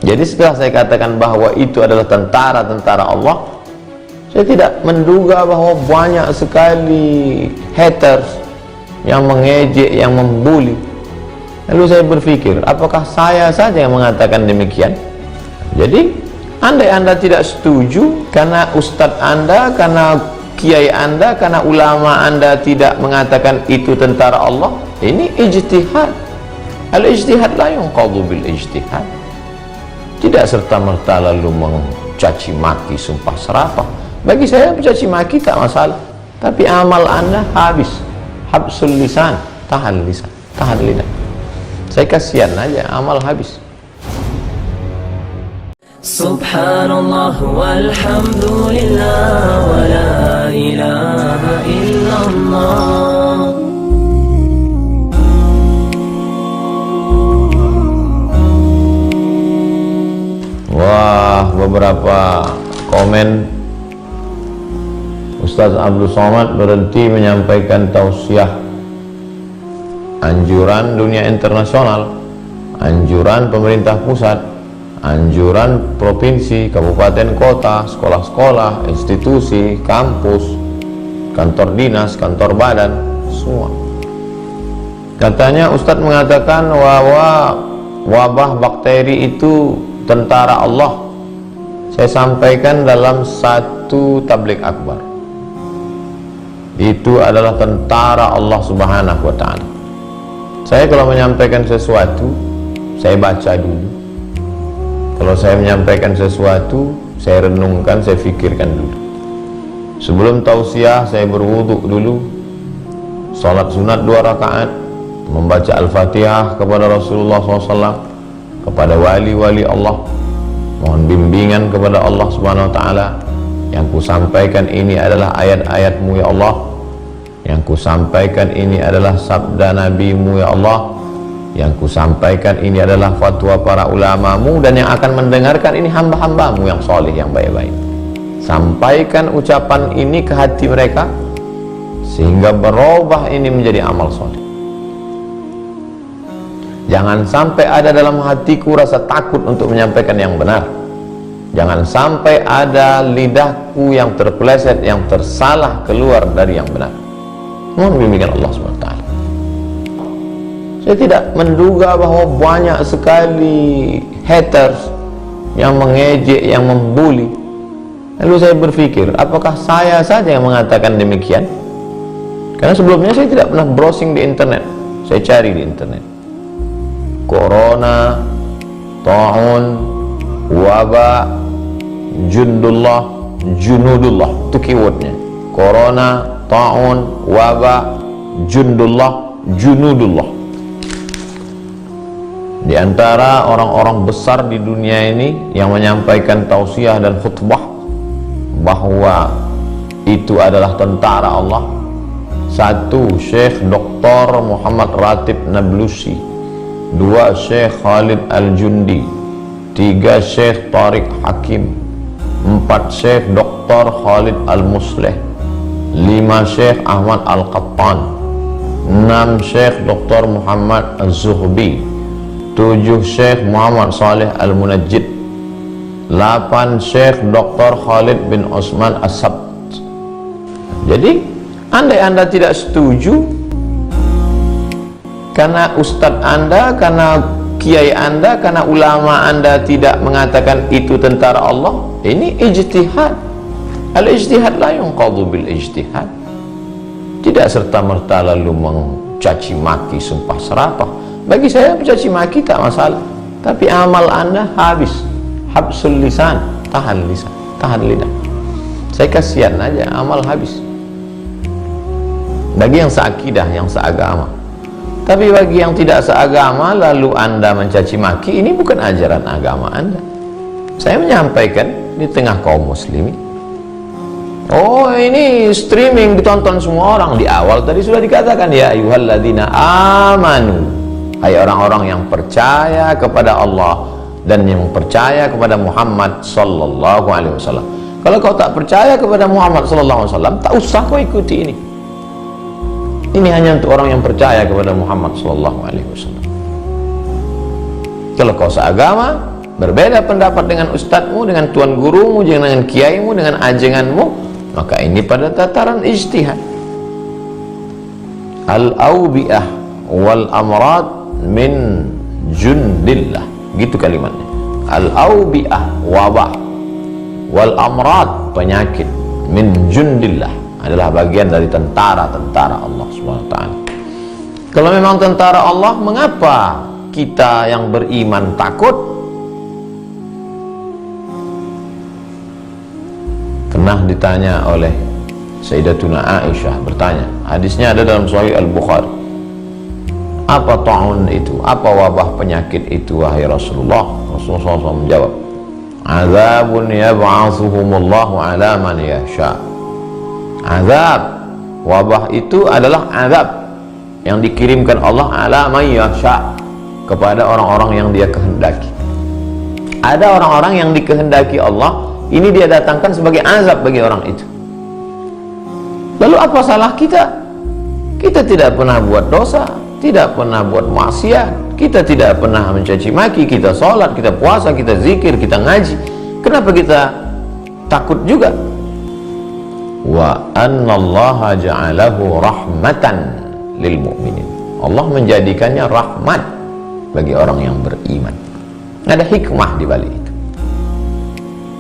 Jadi setelah saya katakan bahwa itu adalah tentara-tentara Allah, saya tidak menduga bahwa banyak sekali haters yang mengejek, yang membuli. Lalu saya berpikir, apakah saya saja yang mengatakan demikian? Jadi, andai Anda tidak setuju karena ustadz Anda, karena kiai Anda, karena ulama Anda tidak mengatakan itu tentara Allah, ini ijtihad. Al-ijtihad la yunqadhu bil ijtihad. Tidak serta-merta lalu mencaci maki, sumpah serapah. Bagi saya mencaci maki tak masalah, tapi amal Anda habis. Habsul lisan, tahan lisan, tahan lidah. Saya kasihan aja, amal habis. Subhanallah walhamdulillah wa la ilaha illallah. Wah, beberapa komen Ustaz Abdul Somad berhenti menyampaikan tausiah, anjuran dunia internasional, anjuran pemerintah pusat, anjuran provinsi, kabupaten, kota, sekolah-sekolah, institusi, kampus, kantor dinas, kantor badan, semua. Katanya Ustadz mengatakan bahwa wabah bakteri itu tentara Allah. Saya sampaikan dalam satu tabligh akbar, itu adalah tentara Allah Subhanahu wa ta'ala. Saya kalau menyampaikan sesuatu, saya baca dulu. Kalau saya menyampaikan sesuatu, saya renungkan, saya fikirkan dulu. Sebelum tausiah, saya berwudu dulu, salat sunat 2 rakaat, membaca Al-Fatihah kepada Rasulullah SAW, kepada wali-wali Allah, mohon bimbingan kepada Allah Subhanahu wa ta'ala. Yang ku sampaikan ini adalah ayat-ayat-Mu ya Allah, yang ku sampaikan ini adalah sabda Nabi-Mu ya Allah, yang ku sampaikan ini adalah fatwa para ulama-Mu, dan yang akan mendengarkan ini hamba-hamba-Mu yang soleh, yang baik-baik. Sampaikan ucapan ini ke hati mereka sehingga berubah ini menjadi amal soleh. Jangan sampai ada dalam hatiku rasa takut untuk menyampaikan yang benar. Jangan sampai ada lidahku yang terpeleset, yang tersalah keluar dari yang benar. Mohon bimbingan Allah SWT. Saya tidak menduga bahwa banyak sekali haters yang mengejek, yang membuli. Lalu saya berpikir, apakah saya saja yang mengatakan demikian? Karena sebelumnya saya tidak pernah browsing di internet. Saya cari di internet. Corona, ta'un, wabah, jundullah, junudullah, itu keywordnya. Corona, ta'un, wabah, jundullah, junudullah. Di antara orang-orang besar di dunia ini yang menyampaikan tausiah dan khutbah bahwa itu adalah tentara Allah. 1. Syekh Dr. Muhammad Ratib Nablusi. 2. Syekh Khalid Al-Jundi. 3. Syekh Tariq Hakim. 4. Syekh Dr. Khalid Al-Musleh. 5. Syekh Ahmad Al-Qattan. 6. Syekh Dr. Muhammad Az-Zuhbi. 7. Syekh Muhammad Saleh Al-Munajjid. 8. Syekh Dr. Khalid bin Osman As-Sabt. Jadi, andai Anda tidak setuju karena ustadz Anda, karena kiai Anda, karena ulama Anda tidak mengatakan itu tentara Allah, ini ijtihad. Al-ijtihad la yunqadhu bil ijtihad. Tidak serta-merta lalu mencaci maki, sumpah serapah. Bagi saya mencaci maki tak masalah, tapi amal Anda habis. Habsul lisan, tahan lisan, tahan lidah. Saya kasihan aja, amal habis. Bagi yang seakidah, yang seagama. Tapi bagi yang tidak seagama lalu Anda mencaci maki, ini bukan ajaran agama Anda. Saya menyampaikan di tengah kaum muslimin. Oh, ini streaming ditonton semua orang. Di awal tadi sudah dikatakan, ya ayyuhalladzina amanu, hai orang-orang yang percaya kepada Allah dan yang percaya kepada Muhammad sallallahu alaihi wasallam. Kalau kau tak percaya kepada Muhammad sallallahu alaihi wasallam, tak usah kau ikuti ini. Ini hanya untuk orang yang percaya kepada Muhammad sallallahu alaihi wasallam. Kalau kau seagama, berbeda pendapat dengan ustadzmu, dengan tuan gurumu, dengan kiaimu, dengan ajenganmu, maka ini pada tataran ijtihad. Al-awbi'ah wal amrad min jundillah, gitu kalimatnya. Al-awbi'ah, wabah, wal amrad, penyakit, min jundillah, adalah bagian dari tentara-tentara Allah Subhanahu wa ta'ala. Kalau memang tentara Allah, mengapa kita yang beriman takut? Pernah ditanya oleh Sayyidatuna Aisyah, bertanya, hadisnya ada dalam Sahih Al-Bukhari, apa ta'un itu, apa wabah penyakit itu wahai Rasulullah? Rasulullah SAW menjawab, azabun yab'atsuhumullahu ala man yasha. Azab, wabah itu adalah azab yang dikirimkan Allah ala man yasha, kepada orang-orang yang dia kehendaki. Ada orang-orang yang dikehendaki Allah, ini dia datangkan sebagai azab bagi orang itu. Lalu apa salah kita? Kita tidak pernah buat dosa, tidak pernah buat maksiat, kita tidak pernah mencaci maki, kita sholat, kita puasa, kita zikir, kita ngaji. Kenapa kita takut juga? Wa annallaha ja'alahu rahmatan lil mu'minin. Allah menjadikannya rahmat bagi orang yang beriman. Ada hikmah di balik itu.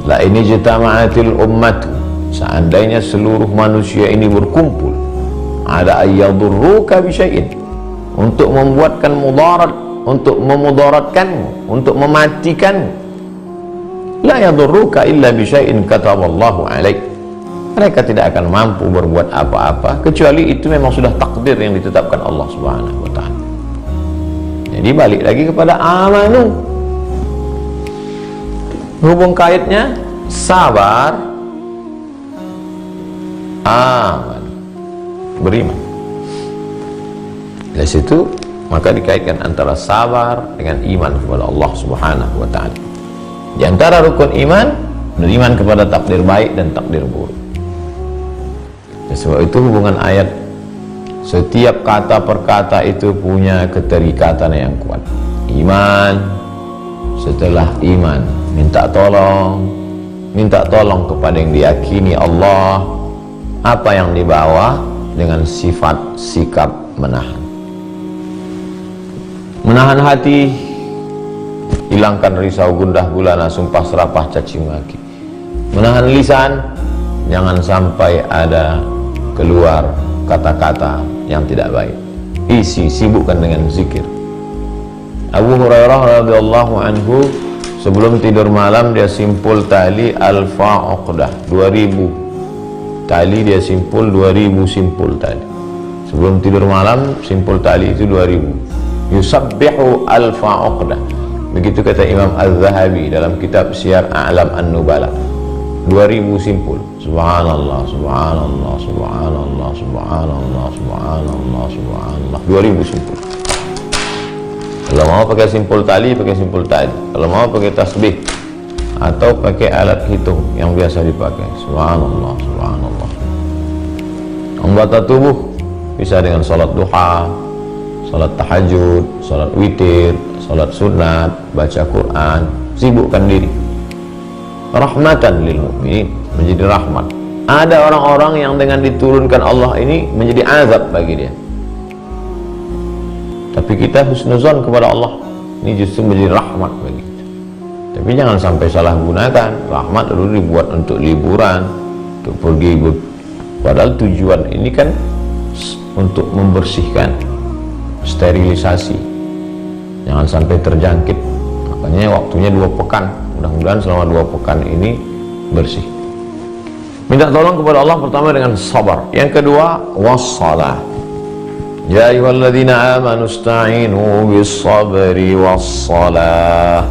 La ini jitama'atil ummatu, seandainya seluruh manusia ini berkumpul, ada ayyadurruka bisyai'in, untuk membuatkan mudarat, untuk memudaratkanmu, untuk mematikanmu, la yadurruka illa bisyai'in kataballahu alaik, mereka tidak akan mampu berbuat apa-apa kecuali itu memang sudah takdir yang ditetapkan Allah Subhanahu wa ta'ala. Jadi balik lagi kepada amanu, hubung kaitnya sabar, aman, beriman. Dari situ maka dikaitkan antara sabar dengan iman kepada Allah Subhanahu wa ta'ala. Di antara rukun iman, beriman kepada takdir baik dan takdir buruk. Dan sebab itu hubungan ayat, setiap kata per kata itu punya keterikatan yang kuat. Iman, setelah iman minta tolong kepada yang diyakini Allah, apa yang dibawa dengan sifat sikap menahan hati, hilangkan risau, gundah gulana, sumpah serapah, caci maki. Menahan lisan, jangan sampai ada keluar kata-kata yang tidak baik. Sibukkan dengan zikir. Abu Hurairah radhiyallahu anhu sebelum tidur malam dia simpul tali alfa uqdah, 2000 tali dia simpul, 2000 simpul tali. Sebelum tidur malam simpul tali itu 2000. Yusabbihu alfa uqdah. Begitu kata Imam Az-Zahabi dalam kitab Syiar A'lam An-Nubala. 2000 simpul. Subhanallah, subhanallah, subhanallah, subhanallah, subhanallah, subhanallah. 2000 simpul. Kalau mau pakai simpul tali, pakai simpul tali. Kalau mau pakai tasbih atau pakai alat hitung yang biasa dipakai. Subhanallah, subhanallah. Anggota tubuh bisa dengan salat duha, salat tahajud, salat witir, salat sunat, baca Quran. Sibukkan diri. Rahmatan lil mu'minin, menjadi rahmat. Ada orang-orang yang dengan diturunkan Allah ini menjadi azab bagi dia, tapi kita husnuzon kepada Allah, ini justru menjadi rahmat bagi kita. Tapi jangan sampai salah gunakan. Rahmat dulu dibuat untuk liburan, untuk pergi, padahal tujuan ini kan untuk membersihkan, sterilisasi, jangan sampai terjangkit. Makanya waktunya 2 pekan, mudah-mudahan selama 2 pekan ini bersih. Minta tolong kepada Allah pertama dengan sabar, yang kedua wassalah. Ya ayyuhalladzina amanu ista'inu bis-sabri was-salah.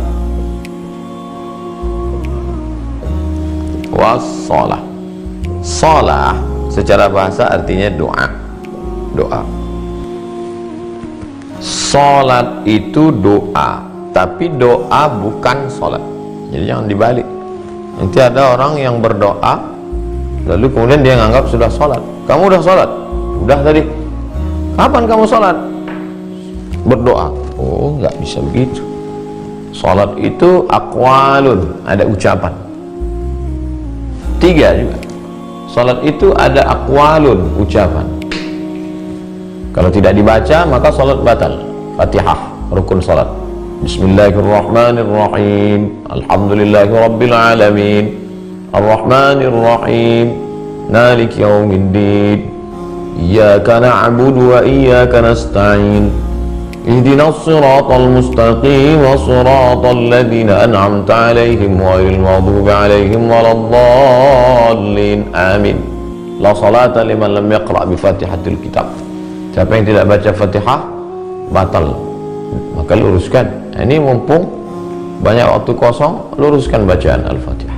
Was-salah. Salah secara bahasa artinya doa. Doa. Salat itu doa, tapi doa bukan salat. Jadi jangan dibalik. Nanti ada orang yang berdoa lalu kemudian dia menganggap sudah salat. Kamu udah salat? Udah tadi. Kapan kamu sholat? Berdoa. Oh, nggak bisa begitu. Salat itu aqwalun, ada ucapan. 3 juga. Salat itu ada aqwalun, ucapan. Kalau tidak dibaca maka salat batal. Fatihah, rukun salat. Bismillahirrahmanirrahim. Alhamdulillahi rabbil alamin. Arrahmanirrahim. Maliki yaumiddin. Iyyaka na'budu wa iyyaka nasta'in. Ihdinas siratal mustaqim siratal ladzina an'amta 'alaihim ghairil maghdubi 'alaihim waladdallin. Amin. La salata liman lam yaqra' bi Fatihatil kitab. Siapa yang tidak baca Fatihah batal. Maka luruskan. Ini mumpung banyak waktu kosong, luruskan bacaan Al-Fatihah.